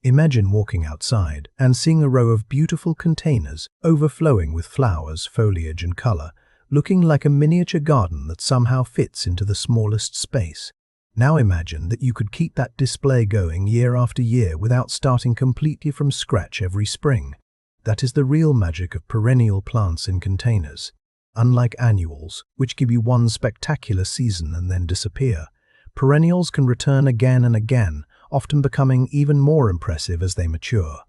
Imagine walking outside and seeing a row of beautiful containers overflowing with flowers, foliage, and color, looking like a miniature garden that somehow fits into the smallest space. Now imagine that you could keep that display going year after year without starting completely from scratch every spring. That is the real magic of perennial plants in containers. Unlike annuals, which give you one spectacular season and then disappear, perennials can return again and again, often becoming even more impressive as they mature.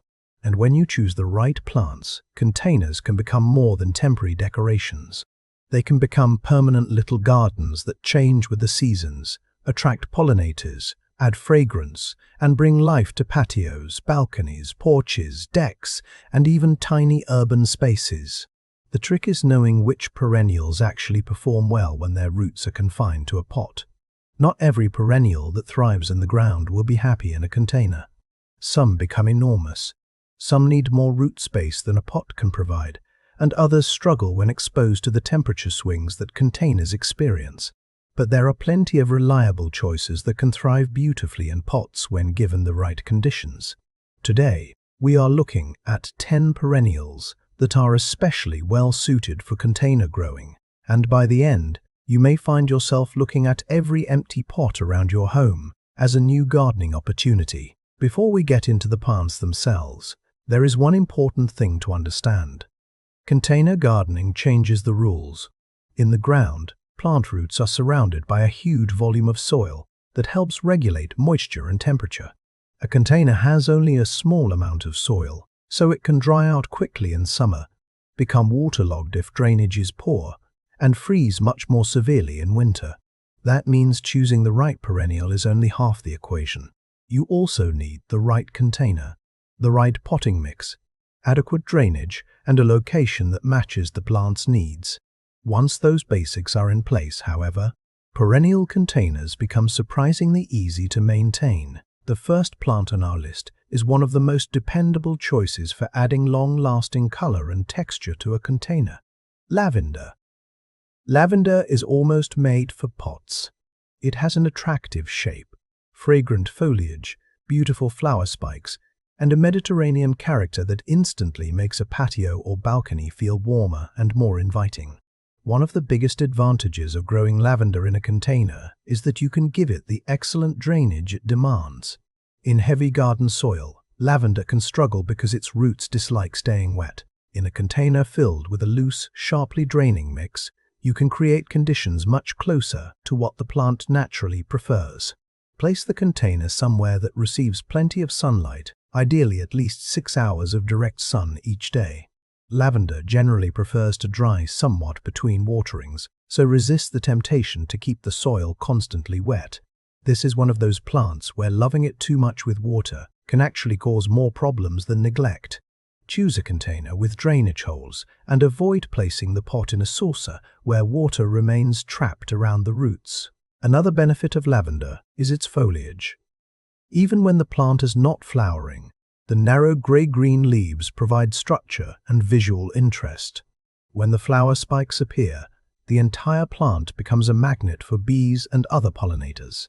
And when you choose the right plants, containers can become more than temporary decorations. They can become permanent little gardens that change with the seasons, attract pollinators, add fragrance, and bring life to patios, balconies, porches, decks, and even tiny urban spaces. The trick is knowing which perennials actually perform well when their roots are confined to a pot. Not every perennial that thrives in the ground will be happy in a container. Some become enormous. Some need more root space than a pot can provide, and others struggle when exposed to the temperature swings that containers experience. But there are plenty of reliable choices that can thrive beautifully in pots when given the right conditions. Today, we are looking at 10 perennials that are especially well suited for container growing, and by the end, you may find yourself looking at every empty pot around your home as a new gardening opportunity. Before we get into the plants themselves, there is one important thing to understand. Container gardening changes the rules. In the ground, plant roots are surrounded by a huge volume of soil that helps regulate moisture and temperature. A container has only a small amount of soil, so it can dry out quickly in summer, become waterlogged if drainage is poor, and freeze much more severely in winter. That means choosing the right perennial is only half the equation. You also need the right container, the right potting mix, adequate drainage, and a location that matches the plant's needs. Once those basics are in place, however, perennial containers become surprisingly easy to maintain. The first plant on our list is one of the most dependable choices for adding long-lasting color and texture to a container: lavender. Lavender is almost made for pots. It has an attractive shape, fragrant foliage, beautiful flower spikes, and a Mediterranean character that instantly makes a patio or balcony feel warmer and more inviting. One of the biggest advantages of growing lavender in a container is that you can give it the excellent drainage it demands. In heavy garden soil, lavender can struggle because its roots dislike staying wet. In a container filled with a loose, sharply draining mix, you can create conditions much closer to what the plant naturally prefers. Place the container somewhere that receives plenty of sunlight, ideally at least 6 hours of direct sun each day. Lavender generally prefers to dry somewhat between waterings, so resist the temptation to keep the soil constantly wet. This is one of those plants where loving it too much with water can actually cause more problems than neglect. Choose a container with drainage holes and avoid placing the pot in a saucer where water remains trapped around the roots. Another benefit of lavender is its foliage. Even when the plant is not flowering, the narrow gray-green leaves provide structure and visual interest. When the flower spikes appear, the entire plant becomes a magnet for bees and other pollinators.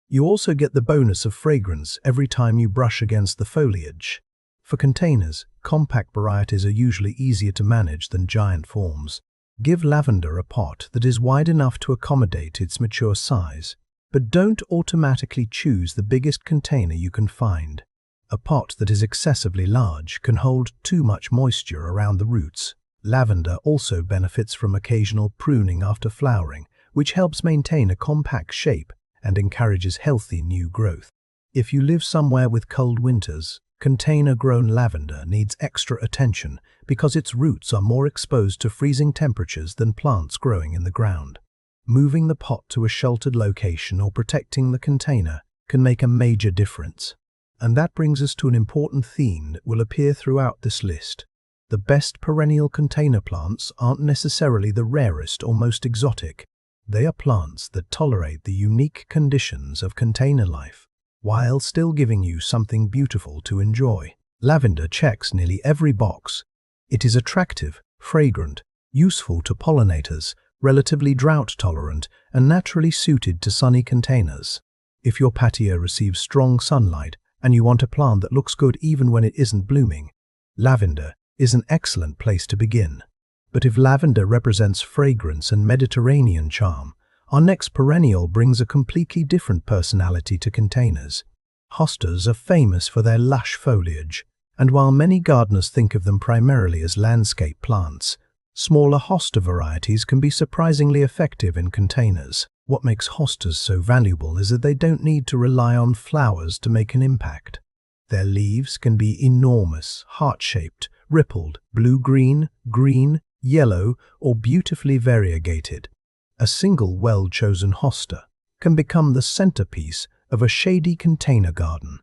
You also get the bonus of fragrance every time you brush against the foliage. For containers, compact varieties are usually easier to manage than giant forms. Give lavender a pot that is wide enough to accommodate its mature size, but don't automatically choose the biggest container you can find. A pot that is excessively large can hold too much moisture around the roots. Lavender also benefits from occasional pruning after flowering, which helps maintain a compact shape and encourages healthy new growth. If you live somewhere with cold winters, container-grown lavender needs extra attention because its roots are more exposed to freezing temperatures than plants growing in the ground. Moving the pot to a sheltered location or protecting the container can make a major difference. And that brings us to an important theme that will appear throughout this list. The best perennial container plants aren't necessarily the rarest or most exotic. They are plants that tolerate the unique conditions of container life, while still giving you something beautiful to enjoy. Lavender checks nearly every box. It is attractive, fragrant, useful to pollinators, relatively drought-tolerant, and naturally suited to sunny containers. If your patio receives strong sunlight, and you want a plant that looks good even when it isn't blooming, lavender is an excellent place to begin. But if lavender represents fragrance and Mediterranean charm, our next perennial brings a completely different personality to containers. Hostas are famous for their lush foliage, and while many gardeners think of them primarily as landscape plants, smaller hosta varieties can be surprisingly effective in containers. What makes hostas so valuable is that they don't need to rely on flowers to make an impact. Their leaves can be enormous, heart-shaped, rippled, blue-green, green, yellow, or beautifully variegated. A single well-chosen hosta can become the centerpiece of a shady container garden.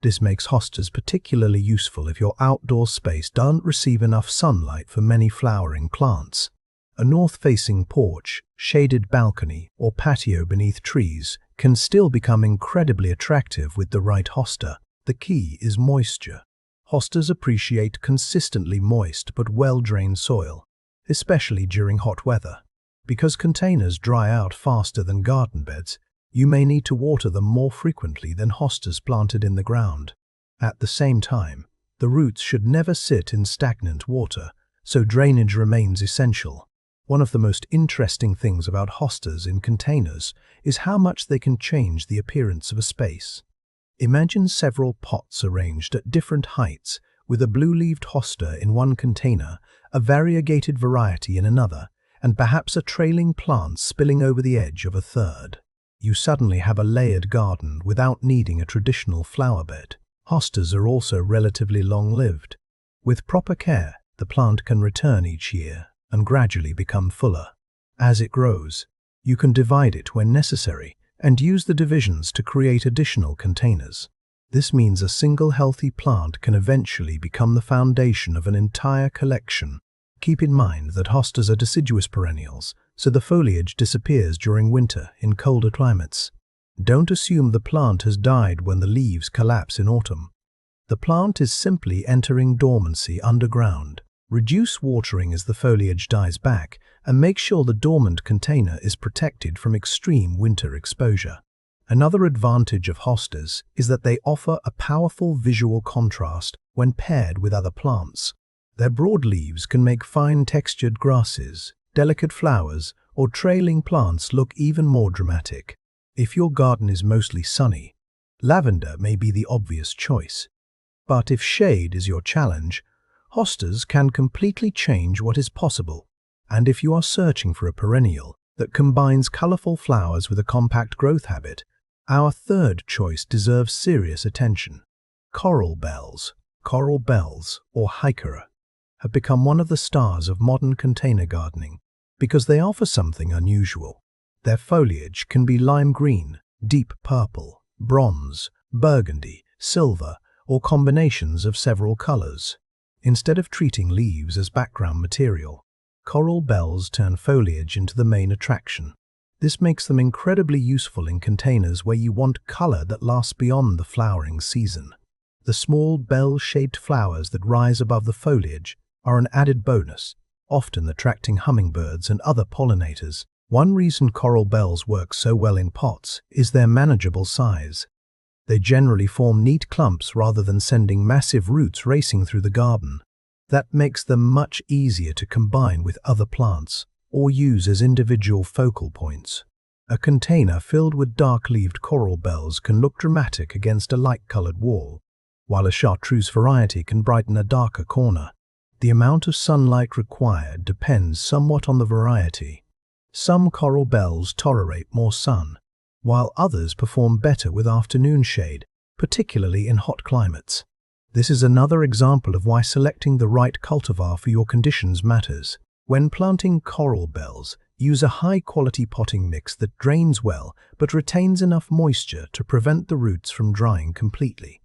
This makes hostas particularly useful if your outdoor space doesn't receive enough sunlight for many flowering plants. A north-facing porch, shaded balcony, or patio beneath trees can still become incredibly attractive with the right hosta. The key is moisture. Hostas appreciate consistently moist but well-drained soil, especially during hot weather. Because containers dry out faster than garden beds, you may need to water them more frequently than hostas planted in the ground. At the same time, the roots should never sit in stagnant water, so drainage remains essential. One of the most interesting things about hostas in containers is how much they can change the appearance of a space. Imagine several pots arranged at different heights, with a blue-leaved hosta in one container, a variegated variety in another, and perhaps a trailing plant spilling over the edge of a third. You suddenly have a layered garden without needing a traditional flower bed. Hostas are also relatively long-lived. With proper care, the plant can return each year and gradually become fuller. As it grows, you can divide it when necessary and use the divisions to create additional containers. This means a single healthy plant can eventually become the foundation of an entire collection. Keep in mind that hostas are deciduous perennials, so the foliage disappears during winter in colder climates. Don't assume the plant has died when the leaves collapse in autumn. The plant is simply entering dormancy underground. Reduce watering as the foliage dies back, and make sure the dormant container is protected from extreme winter exposure. Another advantage of hostas is that they offer a powerful visual contrast when paired with other plants. Their broad leaves can make fine-textured grasses, delicate flowers, or trailing plants look even more dramatic. If your garden is mostly sunny, lavender may be the obvious choice. But if shade is your challenge, hostas can completely change what is possible. And if you are searching for a perennial that combines colorful flowers with a compact growth habit, our third choice deserves serious attention. Coral bells, or hikera, have become one of the stars of modern container gardening because they offer something unusual. Their foliage can be lime green, deep purple, bronze, burgundy, silver, or combinations of several colors. Instead of treating leaves as background material, coral bells turn foliage into the main attraction. This makes them incredibly useful in containers where you want color that lasts beyond the flowering season. The small bell-shaped flowers that rise above the foliage are an added bonus, often attracting hummingbirds and other pollinators. One reason coral bells work so well in pots is their manageable size. They generally form neat clumps rather than sending massive roots racing through the garden. That makes them much easier to combine with other plants or use as individual focal points. A container filled with dark-leaved coral bells can look dramatic against a light-colored wall, while a chartreuse variety can brighten a darker corner. The amount of sunlight required depends somewhat on the variety. Some coral bells tolerate more sun, while others perform better with afternoon shade, particularly in hot climates. This is another example of why selecting the right cultivar for your conditions matters. When planting coral bells, use a high-quality potting mix that drains well but retains enough moisture to prevent the roots from drying completely.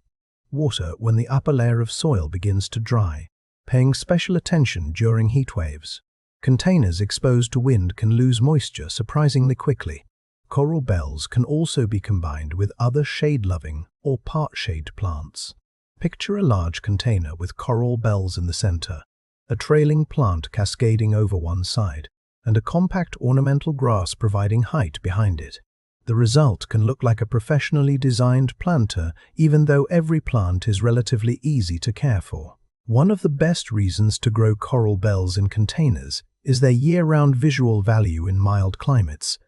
Water when the upper layer of soil begins to dry, paying special attention during heat waves. Containers exposed to wind can lose moisture surprisingly quickly. Coral bells can also be combined with other shade-loving or part-shade plants. Picture a large container with coral bells in the center, a trailing plant cascading over one side, and a compact ornamental grass providing height behind it. The result can look like a professionally designed planter, even though every plant is relatively easy to care for. One of the best reasons to grow coral bells in containers is their year-round visual value in mild climates.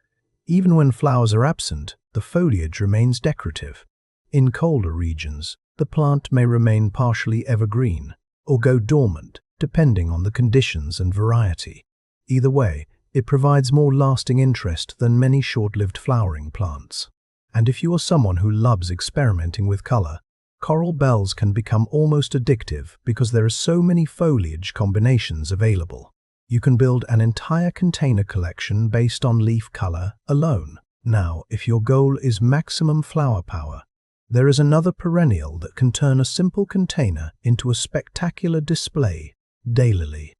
Even when flowers are absent, the foliage remains decorative. In colder regions, the plant may remain partially evergreen or go dormant, depending on the conditions and variety. Either way, it provides more lasting interest than many short-lived flowering plants. And if you are someone who loves experimenting with color, coral bells can become almost addictive because there are so many foliage combinations available. You can build an entire container collection based on leaf color alone. Now, if your goal is maximum flower power, there is another perennial that can turn a simple container into a spectacular display: daylily.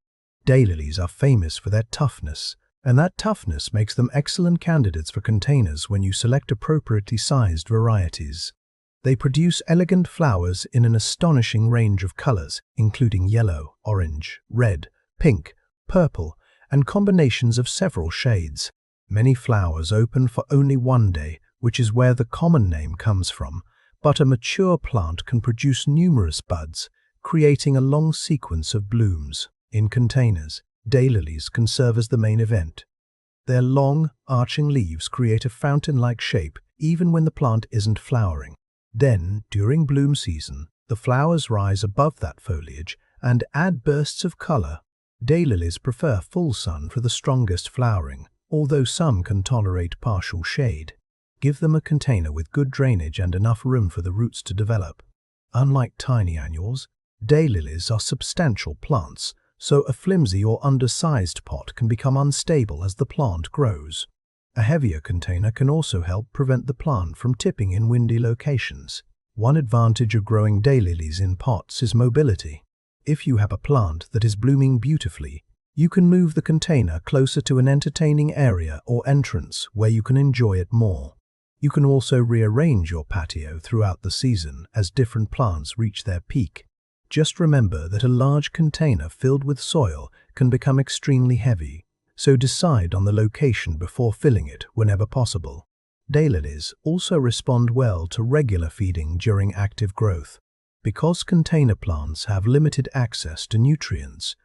Daylilies are famous for their toughness, and that toughness makes them excellent candidates for containers when you select appropriately sized varieties. They produce elegant flowers in an astonishing range of colors, including yellow, orange, red, pink, purple, and combinations of several shades. Many flowers open for only one day, which is where the common name comes from, but a mature plant can produce numerous buds, creating a long sequence of blooms. In containers, daylilies can serve as the main event. Their long, arching leaves create a fountain-like shape even when the plant isn't flowering. Then, during bloom season, the flowers rise above that foliage and add bursts of color. Daylilies prefer full sun for the strongest flowering, although some can tolerate partial shade. Give them a container with good drainage and enough room for the roots to develop. Unlike tiny annuals, daylilies are substantial plants, so a flimsy or undersized pot can become unstable as the plant grows. A heavier container can also help prevent the plant from tipping in windy locations. One advantage of growing daylilies in pots is mobility. If you have a plant that is blooming beautifully, you can move the container closer to an entertaining area or entrance where you can enjoy it more. You can also rearrange your patio throughout the season as different plants reach their peak. Just remember that a large container filled with soil can become extremely heavy, so decide on the location before filling it whenever possible. Daylilies also respond well to regular feeding during active growth. Because container plants have limited access to nutrients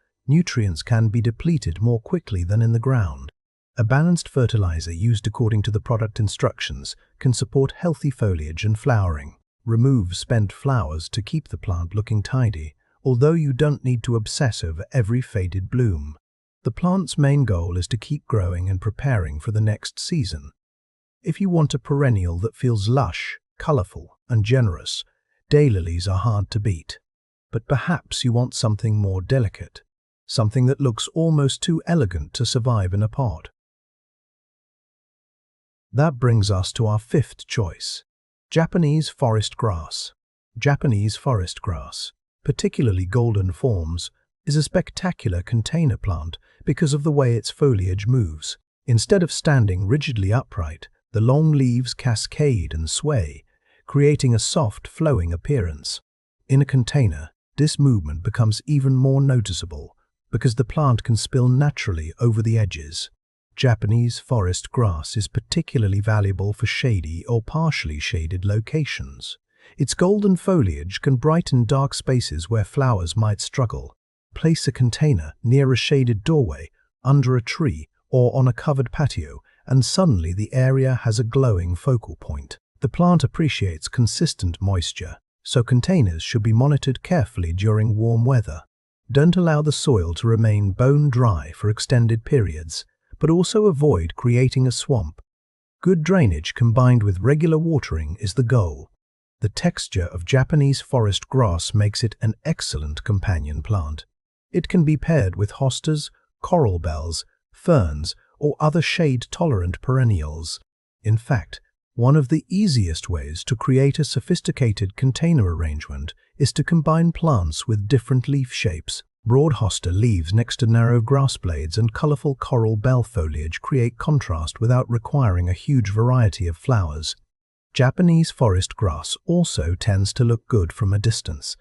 can be depleted more quickly than in the ground. A balanced fertilizer used according to the product instructions can support healthy foliage and flowering. Remove spent flowers to keep the plant looking tidy, although you don't need to obsess over every faded bloom. The plant's main goal is to keep growing and preparing for the next season. If you want a perennial that feels lush, colorful, and generous, daylilies are hard to beat. But perhaps you want something more delicate, something that looks almost too elegant to survive in a pot. That brings us to our fifth choice: Japanese forest grass. Japanese forest grass, particularly golden forms, is a spectacular container plant because of the way its foliage moves. Instead of standing rigidly upright, the long leaves cascade and sway, creating a soft, flowing appearance. In a container, this movement becomes even more noticeable because the plant can spill naturally over the edges. Japanese forest grass is particularly valuable for shady or partially shaded locations. Its golden foliage can brighten dark spaces where flowers might struggle. Place a container near a shaded doorway, under a tree, or on a covered patio, and suddenly the area has a glowing focal point. The plant appreciates consistent moisture, so containers should be monitored carefully during warm weather. Don't allow the soil to remain bone dry for extended periods, but also avoid creating a swamp. Good drainage combined with regular watering is the goal. The texture of Japanese forest grass makes it an excellent companion plant. It can be paired with hostas, coral bells, ferns, or other shade-tolerant perennials. In fact, one of the easiest ways to create a sophisticated container arrangement is to combine plants with different leaf shapes. Broad hosta leaves next to narrow grass blades and colorful coral bell foliage create contrast without requiring a huge variety of flowers. Japanese forest grass also tends to look good from a distance.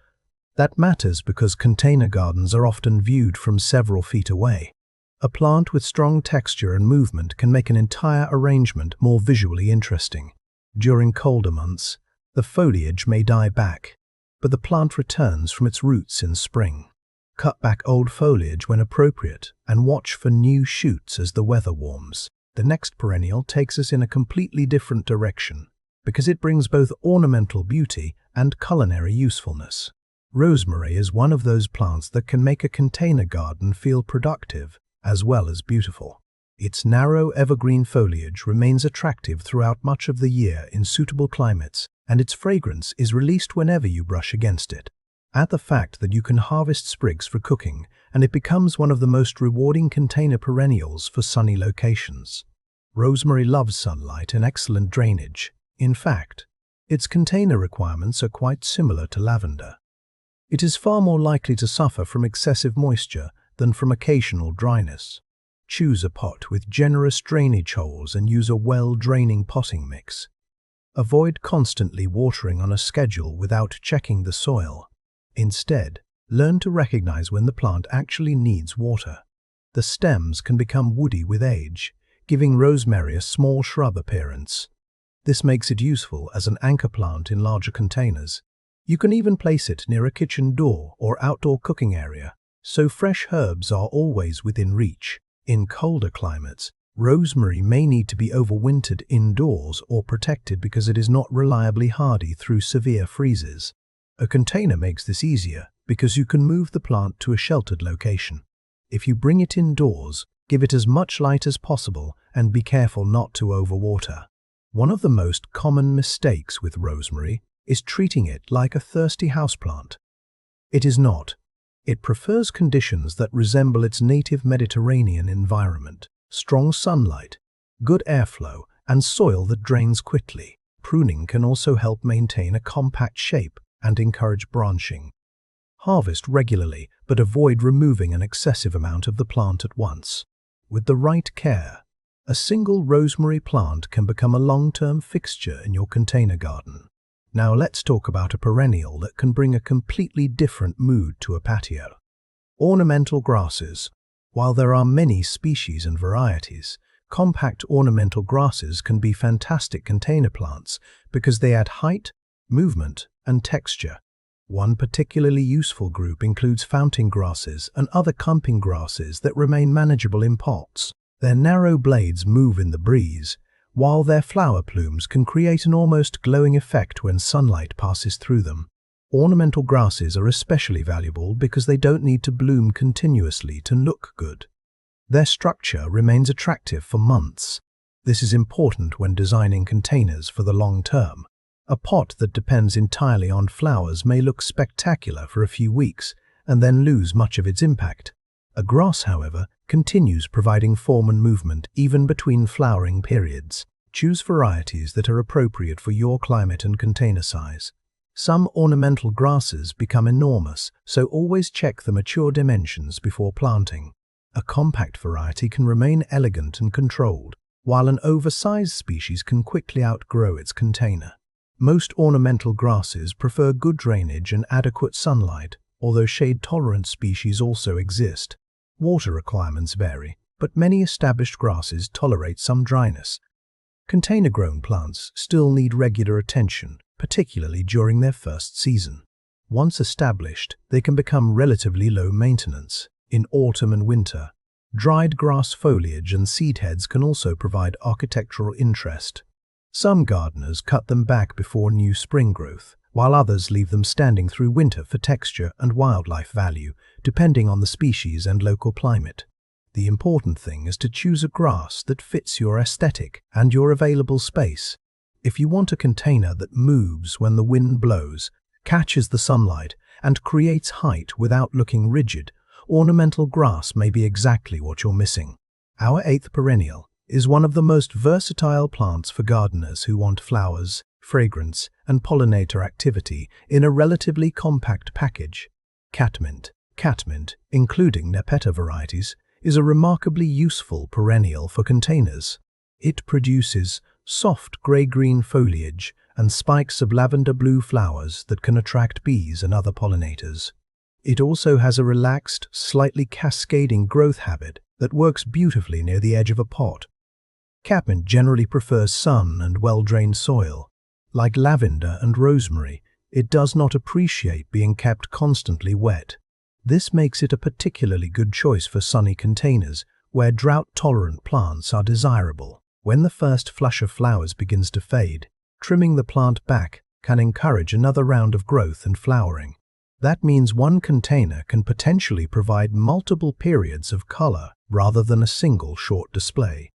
That matters because container gardens are often viewed from several feet away. A plant with strong texture and movement can make an entire arrangement more visually interesting. During colder months, the foliage may die back, but the plant returns from its roots in spring. Cut back old foliage when appropriate and watch for new shoots as the weather warms. The next perennial takes us in a completely different direction because it brings both ornamental beauty and culinary usefulness. Rosemary is one of those plants that can make a container garden feel productive as well as beautiful. Its narrow evergreen foliage remains attractive throughout much of the year in suitable climates, and its fragrance is released whenever you brush against it. Add the fact that you can harvest sprigs for cooking, and it becomes one of the most rewarding container perennials for sunny locations. Rosemary loves sunlight and excellent drainage. In fact, its container requirements are quite similar to lavender. It is far more likely to suffer from excessive moisture than from occasional dryness. Choose a pot with generous drainage holes and use a well-draining potting mix. Avoid constantly watering on a schedule without checking the soil. Instead, learn to recognize when the plant actually needs water. The stems can become woody with age, giving rosemary a small shrub appearance. This makes it useful as an anchor plant in larger containers. You can even place it near a kitchen door or outdoor cooking area, so fresh herbs are always within reach. In colder climates, rosemary may need to be overwintered indoors or protected because it is not reliably hardy through severe freezes. A container makes this easier because you can move the plant to a sheltered location. If you bring it indoors, give it as much light as possible and be careful not to overwater. One of the most common mistakes with rosemary is treating it like a thirsty houseplant. It is not. It prefers conditions that resemble its native Mediterranean environment: strong sunlight, good airflow, and soil that drains quickly. Pruning can also help maintain a compact shape and encourage branching. Harvest regularly, but avoid removing an excessive amount of the plant at once. With the right care, a single rosemary plant can become a long-term fixture in your container garden. Now let's talk about a perennial that can bring a completely different mood to a patio. Ornamental grasses. While there are many species and varieties, compact ornamental grasses can be fantastic container plants because they add height, movement, and texture. One particularly useful group includes fountain grasses and other clumping grasses that remain manageable in pots. Their narrow blades move in the breeze, while their flower plumes can create an almost glowing effect when sunlight passes through them. Ornamental grasses are especially valuable because they don't need to bloom continuously to look good. Their structure remains attractive for months. This is important when designing containers for the long term. A pot that depends entirely on flowers may look spectacular for a few weeks and then lose much of its impact. A grass, however, continues providing form and movement even between flowering periods. Choose varieties that are appropriate for your climate and container size. Some ornamental grasses become enormous, so always check the mature dimensions before planting. A compact variety can remain elegant and controlled, while an oversized species can quickly outgrow its container. Most ornamental grasses prefer good drainage and adequate sunlight, although shade-tolerant species also exist. Water requirements vary, but many established grasses tolerate some dryness. Container-grown plants still need regular attention, particularly during their first season. Once established, they can become relatively low maintenance. In autumn and winter, dried grass foliage and seed heads can also provide architectural interest. Some gardeners cut them back before new spring growth, while others leave them standing through winter for texture and wildlife value, depending on the species and local climate. The important thing is to choose a grass that fits your aesthetic and your available space. If you want a container that moves when the wind blows, catches the sunlight, and creates height without looking rigid, ornamental grass may be exactly what you're missing. Our 8th perennial is one of the most versatile plants for gardeners who want flowers, fragrance, and pollinator activity in a relatively compact package. Catmint. Catmint, including Nepeta varieties, is a remarkably useful perennial for containers. It produces soft grey-green foliage and spikes of lavender-blue flowers that can attract bees and other pollinators. It also has a relaxed, slightly cascading growth habit that works beautifully near the edge of a pot. Catmint generally prefers sun and well-drained soil. Like lavender and rosemary, it does not appreciate being kept constantly wet. This makes it a particularly good choice for sunny containers where drought-tolerant plants are desirable. When the first flush of flowers begins to fade, trimming the plant back can encourage another round of growth and flowering. That means one container can potentially provide multiple periods of color rather than a single short display.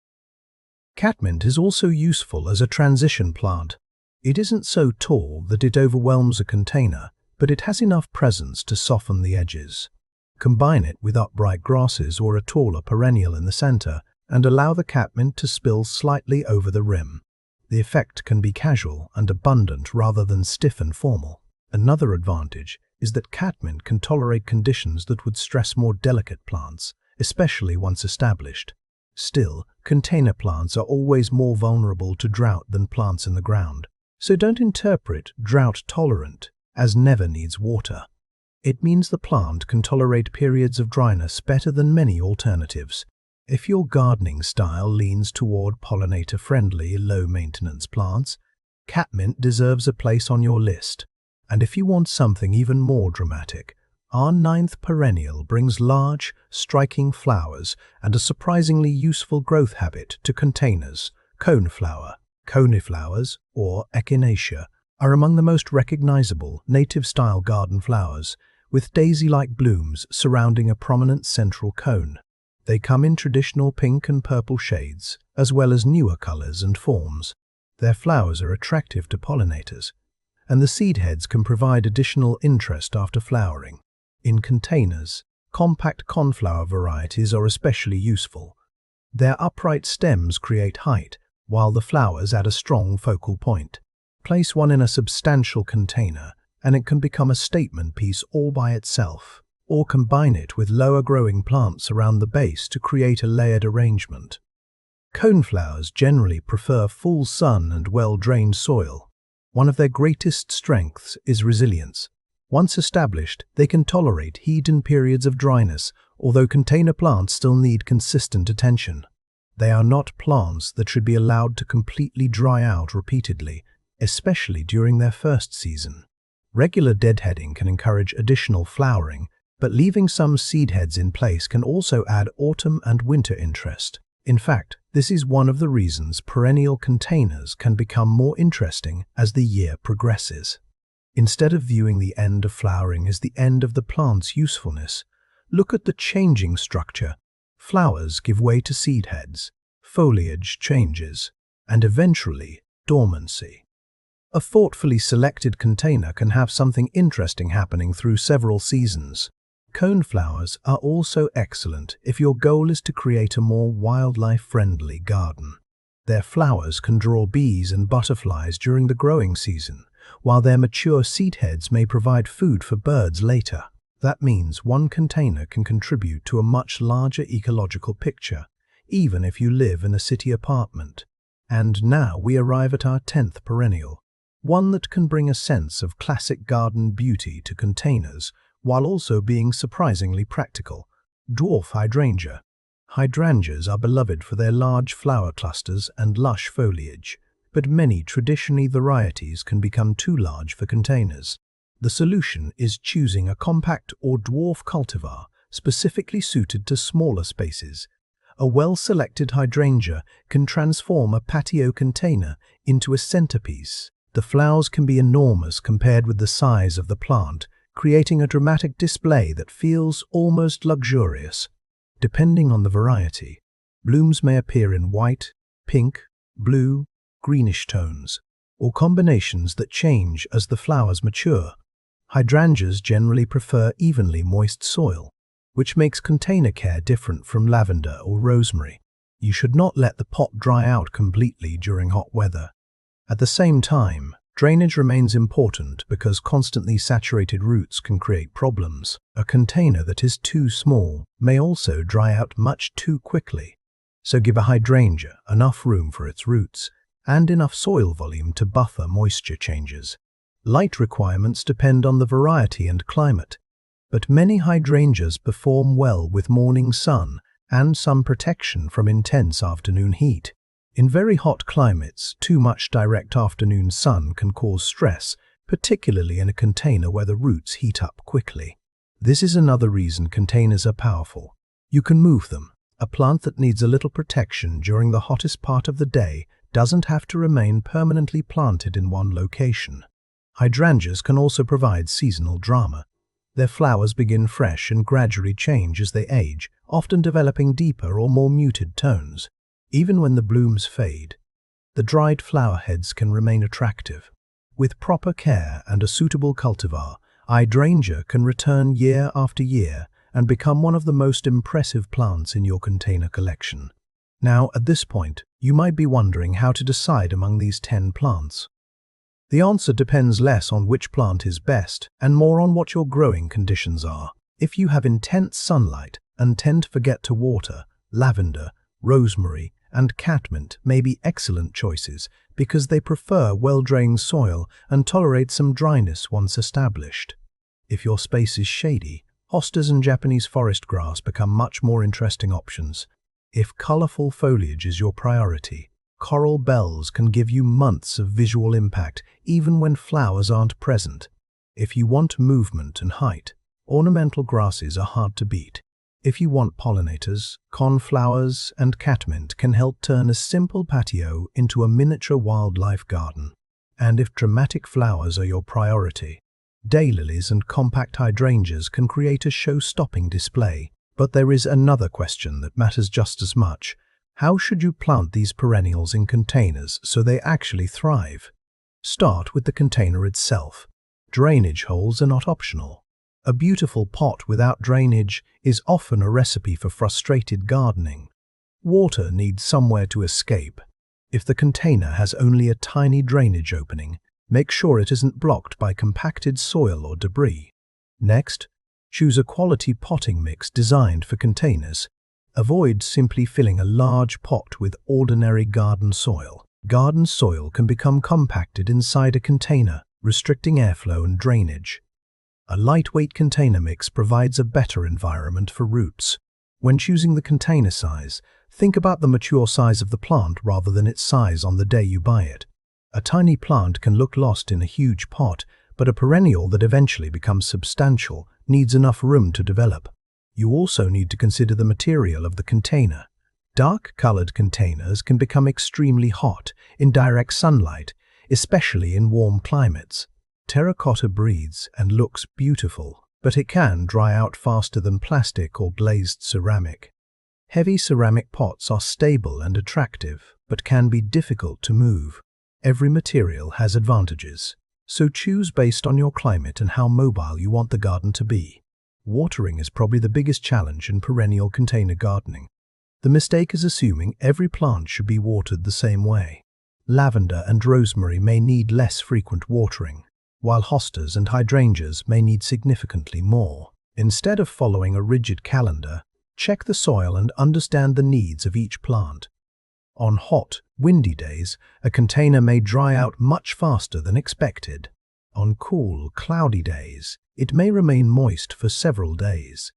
Catmint is also useful as a transition plant. It isn't so tall that it overwhelms a container, but it has enough presence to soften the edges. Combine it with upright grasses or a taller perennial in the center, and allow the catmint to spill slightly over the rim. The effect can be casual and abundant rather than stiff and formal. Another advantage is that catmint can tolerate conditions that would stress more delicate plants, especially once established. Still, container plants are always more vulnerable to drought than plants in the ground, so don't interpret drought-tolerant as never needs water. It means the plant can tolerate periods of dryness better than many alternatives. If your gardening style leans toward pollinator-friendly, low-maintenance plants, catmint deserves a place on your list. And if you want something even more dramatic, our 9th perennial brings large, striking flowers and a surprisingly useful growth habit to containers. Coneflowers, or echinacea, are among the most recognizable native-style garden flowers, with daisy-like blooms surrounding a prominent central cone. They come in traditional pink and purple shades, as well as newer colors and forms. Their flowers are attractive to pollinators, and the seed heads can provide additional interest after flowering. In containers, compact coneflower varieties are especially useful. Their upright stems create height, while the flowers add a strong focal point. Place one in a substantial container, and it can become a statement piece all by itself, or combine it with lower-growing plants around the base to create a layered arrangement. Coneflowers generally prefer full sun and well-drained soil. One of their greatest strengths is resilience. Once established, they can tolerate heat and periods of dryness, although container plants still need consistent attention. They are not plants that should be allowed to completely dry out repeatedly, especially during their first season. Regular deadheading can encourage additional flowering, but leaving some seed heads in place can also add autumn and winter interest. In fact, this is one of the reasons perennial containers can become more interesting as the year progresses. Instead of viewing the end of flowering as the end of the plant's usefulness, look at the changing structure. Flowers give way to seed heads, foliage changes, and eventually dormancy. A thoughtfully selected container can have something interesting happening through several seasons. Coneflowers are also excellent if your goal is to create a more wildlife-friendly garden. Their flowers can draw bees and butterflies during the growing season, while their mature seed heads may provide food for birds later. That means one container can contribute to a much larger ecological picture, even if you live in a city apartment. And now we arrive at our 10th perennial, one that can bring a sense of classic garden beauty to containers while also being surprisingly practical. Dwarf hydrangea. Hydrangeas are beloved for their large flower clusters and lush foliage, but many traditional varieties can become too large for containers. The solution is choosing a compact or dwarf cultivar specifically suited to smaller spaces. A well-selected hydrangea can transform a patio container into a centerpiece. The flowers can be enormous compared with the size of the plant, creating a dramatic display that feels almost luxurious. Depending on the variety, blooms may appear in white, pink, blue, greenish tones, or combinations that change as the flowers mature. Hydrangeas generally prefer evenly moist soil, which makes container care different from lavender or rosemary. You should not let the pot dry out completely during hot weather. At the same time, drainage remains important because constantly saturated roots can create problems. A container that is too small may also dry out much too quickly, so give a hydrangea enough room for its roots and enough soil volume to buffer moisture changes. Light requirements depend on the variety and climate, but many hydrangeas perform well with morning sun and some protection from intense afternoon heat. In very hot climates, too much direct afternoon sun can cause stress, particularly in a container where the roots heat up quickly. This is another reason containers are powerful. You can move them. A plant that needs a little protection during the hottest part of the day doesn't have to remain permanently planted in one location. Hydrangeas can also provide seasonal drama. Their flowers begin fresh and gradually change as they age, often developing deeper or more muted tones. Even when the blooms fade, the dried flower heads can remain attractive. With proper care and a suitable cultivar, hydrangea can return year after year and become one of the most impressive plants in your container collection. Now, at this point, you might be wondering how to decide among these 10 plants. The answer depends less on which plant is best and more on what your growing conditions are. If you have intense sunlight and tend to forget to water, lavender, rosemary, and catmint may be excellent choices because they prefer well-drained soil and tolerate some dryness once established. If your space is shady, hostas and Japanese forest grass become much more interesting options. If colorful foliage is your priority, coral bells can give you months of visual impact even when flowers aren't present. If you want movement and height, ornamental grasses are hard to beat. If you want pollinators, coneflowers and catmint can help turn a simple patio into a miniature wildlife garden. And if dramatic flowers are your priority, daylilies and compact hydrangeas can create a show-stopping display. But there is another question that matters just as much. How should you plant these perennials in containers so they actually thrive? Start with the container itself. Drainage holes are not optional. A beautiful pot without drainage is often a recipe for frustrated gardening. Water needs somewhere to escape. If the container has only a tiny drainage opening, make sure it isn't blocked by compacted soil or debris. Next, choose a quality potting mix designed for containers. Avoid simply filling a large pot with ordinary garden soil. Garden soil can become compacted inside a container, restricting airflow and drainage. A lightweight container mix provides a better environment for roots. When choosing the container size, think about the mature size of the plant rather than its size on the day you buy it. A tiny plant can look lost in a huge pot, but a perennial that eventually becomes substantial needs enough room to develop. You also need to consider the material of the container. Dark-colored containers can become extremely hot in direct sunlight, especially in warm climates. Terracotta breathes and looks beautiful, but it can dry out faster than plastic or glazed ceramic. Heavy ceramic pots are stable and attractive, but can be difficult to move. Every material has advantages, so choose based on your climate and how mobile you want the garden to be. Watering is probably the biggest challenge in perennial container gardening. The mistake is assuming every plant should be watered the same way. Lavender and rosemary may need less frequent watering, while hostas and hydrangeas may need significantly more. Instead of following a rigid calendar, check the soil and understand the needs of each plant. On hot, windy days, a container may dry out much faster than expected. On cool, cloudy days, it may remain moist for several days.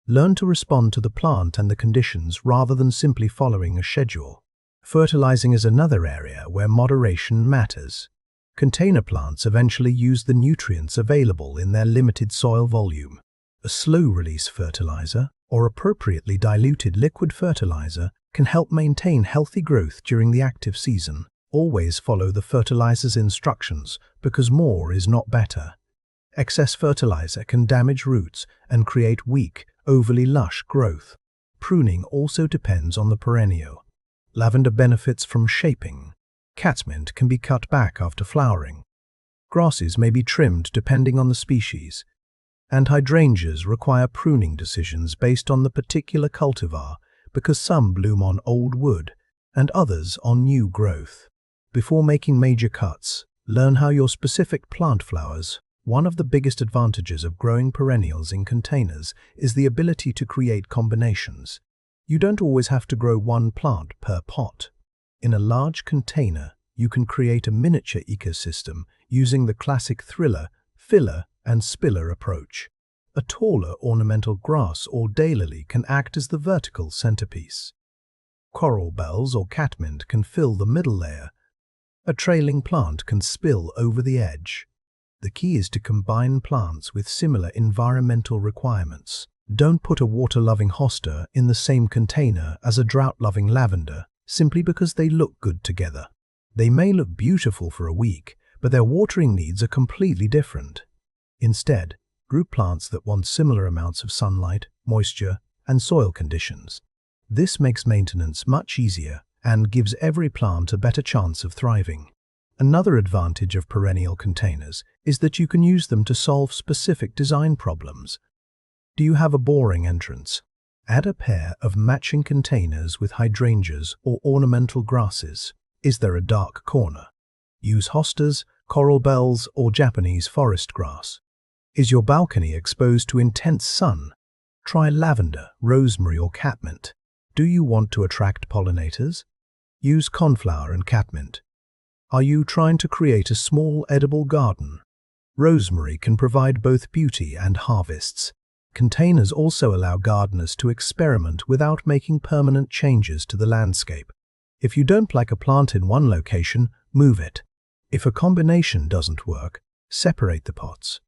Learn to respond to the plant and the conditions rather than simply following a schedule. Fertilizing is another area where moderation matters. Container plants eventually use the nutrients available in their limited soil volume. A slow-release fertilizer, or appropriately diluted liquid fertilizer, can help maintain healthy growth during the active season. Always follow the fertilizer's instructions because more is not better. Excess fertilizer can damage roots and create weak, overly lush growth. Pruning also depends on the perennial. Lavender benefits from shaping. Catmint can be cut back after flowering. Grasses may be trimmed depending on the species. And hydrangeas require pruning decisions based on the particular cultivar because some bloom on old wood and others on new growth. Before making major cuts, learn how your specific plant flowers. One of the biggest advantages of growing perennials in containers is the ability to create combinations. You don't always have to grow one plant per pot. In a large container, you can create a miniature ecosystem using the classic thriller, filler, and spiller approach. A taller ornamental grass or daylily can act as the vertical centerpiece. Coral bells or catmint can fill the middle layer. A trailing plant can spill over the edge. The key is to combine plants with similar environmental requirements. Don't put a water-loving hosta in the same container as a drought-loving lavender simply because they look good together. They may look beautiful for a week, but their watering needs are completely different. Instead, group plants that want similar amounts of sunlight, moisture, and soil conditions. This makes maintenance much easier and gives every plant a better chance of thriving. Another advantage of perennial containers is that you can use them to solve specific design problems. Do you have a boring entrance? Add a pair of matching containers with hydrangeas or ornamental grasses. Is there a dark corner? Use hostas, coral bells, or Japanese forest grass. Is your balcony exposed to intense sun? Try lavender, rosemary, or catmint. Do you want to attract pollinators? Use coneflower and catmint. Are you trying to create a small edible garden? Rosemary can provide both beauty and harvests. Containers also allow gardeners to experiment without making permanent changes to the landscape. If you don't like a plant in one location, move it. If a combination doesn't work, separate the pots.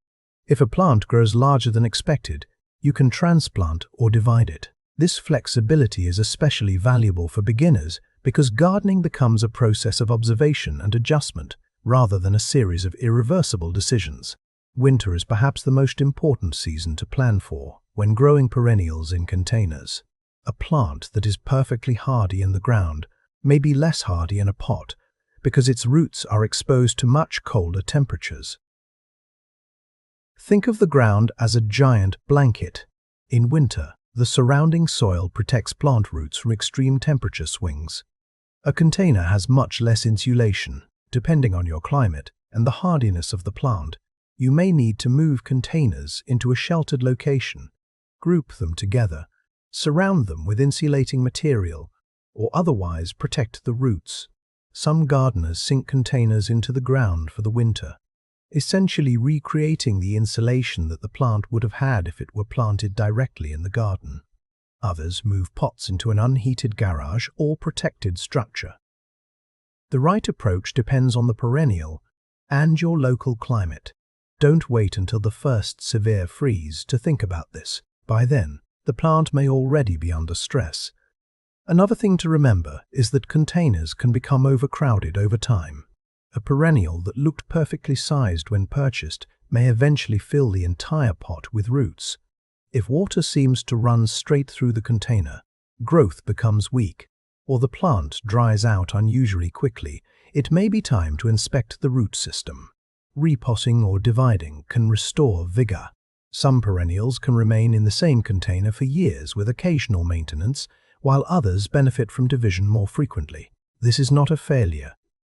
If a plant grows larger than expected, you can transplant or divide it. This flexibility is especially valuable for beginners because gardening becomes a process of observation and adjustment rather than a series of irreversible decisions. Winter is perhaps the most important season to plan for when growing perennials in containers. A plant that is perfectly hardy in the ground may be less hardy in a pot because its roots are exposed to much colder temperatures. Think of the ground as a giant blanket. In winter, the surrounding soil protects plant roots from extreme temperature swings. A container has much less insulation. Depending on your climate and the hardiness of the plant, you may need to move containers into a sheltered location, group them together, surround them with insulating material, or otherwise protect the roots. Some gardeners sink containers into the ground for the winter, essentially recreating the insulation that the plant would have had if it were planted directly in the garden. Others move pots into an unheated garage or protected structure. The right approach depends on the perennial and your local climate. Don't wait until the first severe freeze to think about this. By then, the plant may already be under stress. Another thing to remember is that containers can become overcrowded over time. A perennial that looked perfectly sized when purchased may eventually fill the entire pot with roots. If water seems to run straight through the container, growth becomes weak, or the plant dries out unusually quickly, it may be time to inspect the root system. Repotting or dividing can restore vigor. Some perennials can remain in the same container for years with occasional maintenance, while others benefit from division more frequently. This is not a failure.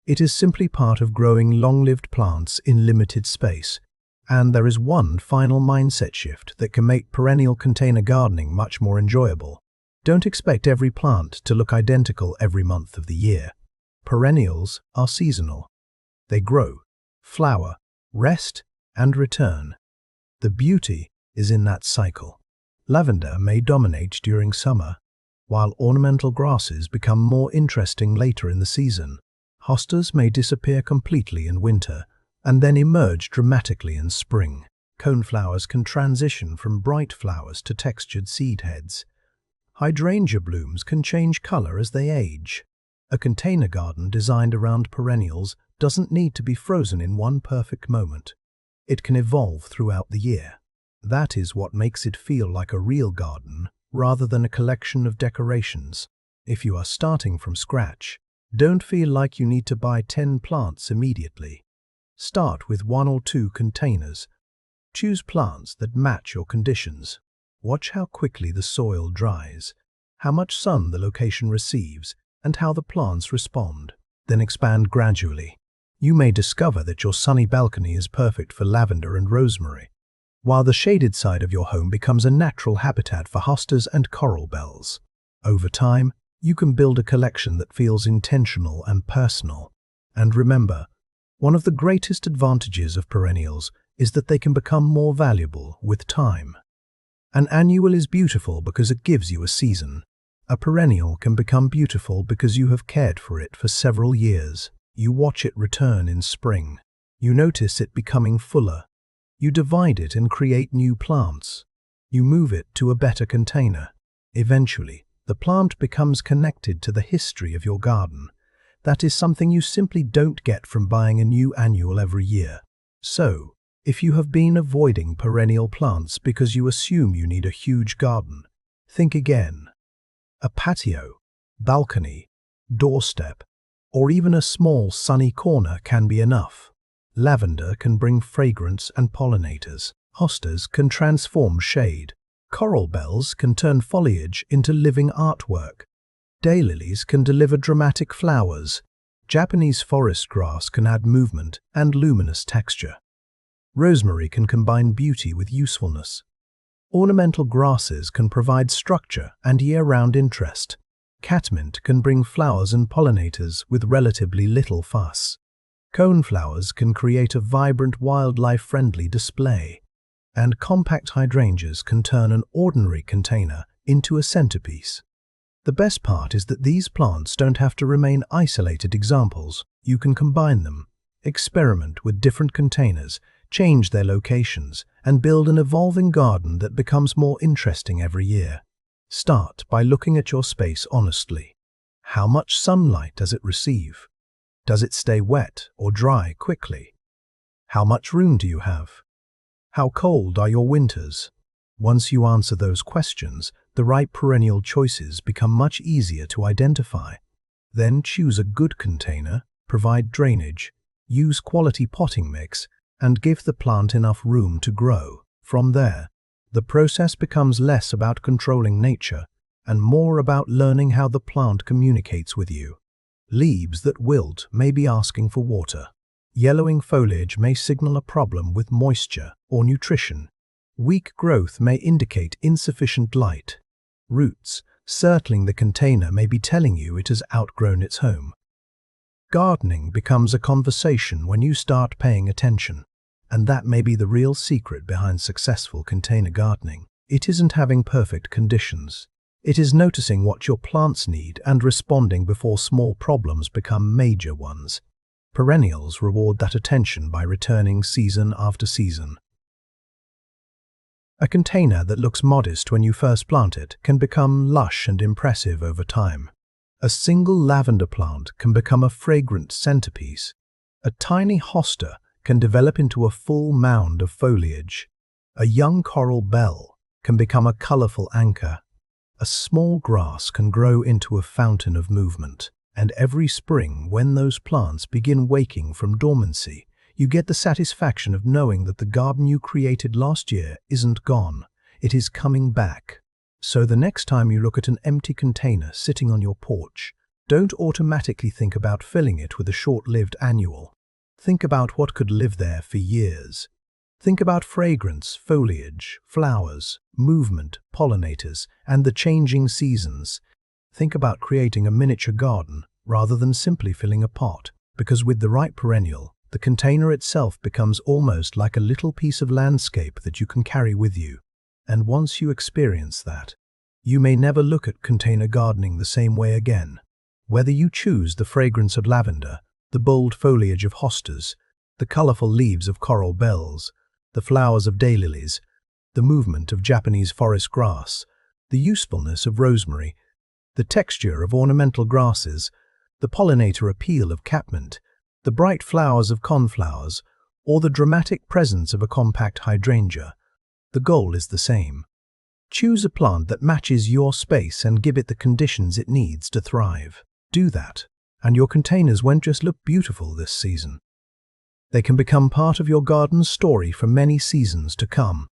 It is simply part of growing long-lived plants in limited space. And there is one final mindset shift that can make perennial container gardening much more enjoyable. Don't expect every plant to look identical every month of the year. Perennials are seasonal. They grow, flower, rest, and return. The beauty is in that cycle. Lavender may dominate during summer, while ornamental grasses become more interesting later in the season. Hostas may disappear completely in winter and then emerge dramatically in spring. Coneflowers can transition from bright flowers to textured seed heads. Hydrangea blooms can change color as they age. A container garden designed around perennials doesn't need to be frozen in one perfect moment. It can evolve throughout the year. That is what makes it feel like a real garden rather than a collection of decorations. If you are starting from scratch, don't feel like you need to buy 10 plants immediately. Start with 1 or 2 containers. Choose plants that match your conditions. Watch how quickly the soil dries, how much sun the location receives, and how the plants respond. Then expand gradually. You may discover that your sunny balcony is perfect for lavender and rosemary, while the shaded side of your home becomes a natural habitat for hostas and coral bells. Over time, you can build a collection that feels intentional and personal. And remember, one of the greatest advantages of perennials is that they can become more valuable with time. An annual is beautiful because it gives you a season. A perennial can become beautiful because you have cared for it for several years. You watch it return in spring. You notice it becoming fuller. You divide it and create new plants. You move it to a better container. Eventually, the plant becomes connected to the history of your garden. That is something you simply don't get from buying a new annual every year. So, if you have been avoiding perennial plants because you assume you need a huge garden, think again. A patio, balcony, doorstep, or even a small sunny corner can be enough. Lavender can bring fragrance and pollinators. Hostas can transform shade. Coral bells can turn foliage into living artwork. Daylilies can deliver dramatic flowers. Japanese forest grass can add movement and luminous texture. Rosemary can combine beauty with usefulness. Ornamental grasses can provide structure and year-round interest. Catmint can bring flowers and pollinators with relatively little fuss. Coneflowers can create a vibrant wildlife-friendly display. And compact hydrangeas can turn an ordinary container into a centerpiece. The best part is that these plants don't have to remain isolated examples. You can combine them, experiment with different containers, change their locations, and build an evolving garden that becomes more interesting every year. Start by looking at your space honestly. How much sunlight does it receive? Does it stay wet or dry quickly? How much room do you have? How cold are your winters? Once you answer those questions, the right perennial choices become much easier to identify. Then choose a good container, provide drainage, use quality potting mix, and give the plant enough room to grow. From there, the process becomes less about controlling nature and more about learning how the plant communicates with you. Leaves that wilt may be asking for water. Yellowing foliage may signal a problem with moisture or nutrition. Weak growth may indicate insufficient light. Roots circling the container may be telling you it has outgrown its home. Gardening becomes a conversation when you start paying attention, and that may be the real secret behind successful container gardening. It isn't having perfect conditions. It is noticing what your plants need and responding before small problems become major ones. Perennials reward that attention by returning season after season. A container that looks modest when you first plant it can become lush and impressive over time. A single lavender plant can become a fragrant centerpiece. A tiny hosta can develop into a full mound of foliage. A young coral bell can become a colorful anchor. A small grass can grow into a fountain of movement. And every spring, when those plants begin waking from dormancy, you get the satisfaction of knowing that the garden you created last year isn't gone. It is coming back. So the next time you look at an empty container sitting on your porch, don't automatically think about filling it with a short-lived annual. Think about what could live there for years. Think about fragrance, foliage, flowers, movement, pollinators, and the changing seasons. Think about creating a miniature garden rather than simply filling a pot, because with the right perennial, the container itself becomes almost like a little piece of landscape that you can carry with you. And once you experience that, you may never look at container gardening the same way again. Whether you choose the fragrance of lavender, the bold foliage of hostas, the colorful leaves of coral bells, the flowers of daylilies, the movement of Japanese forest grass, the usefulness of rosemary, the texture of ornamental grasses, the pollinator appeal of catmint, the bright flowers of coneflowers, or the dramatic presence of a compact hydrangea, the goal is the same. Choose a plant that matches your space and give it the conditions it needs to thrive. Do that, and your containers won't just look beautiful this season. They can become part of your garden's story for many seasons to come.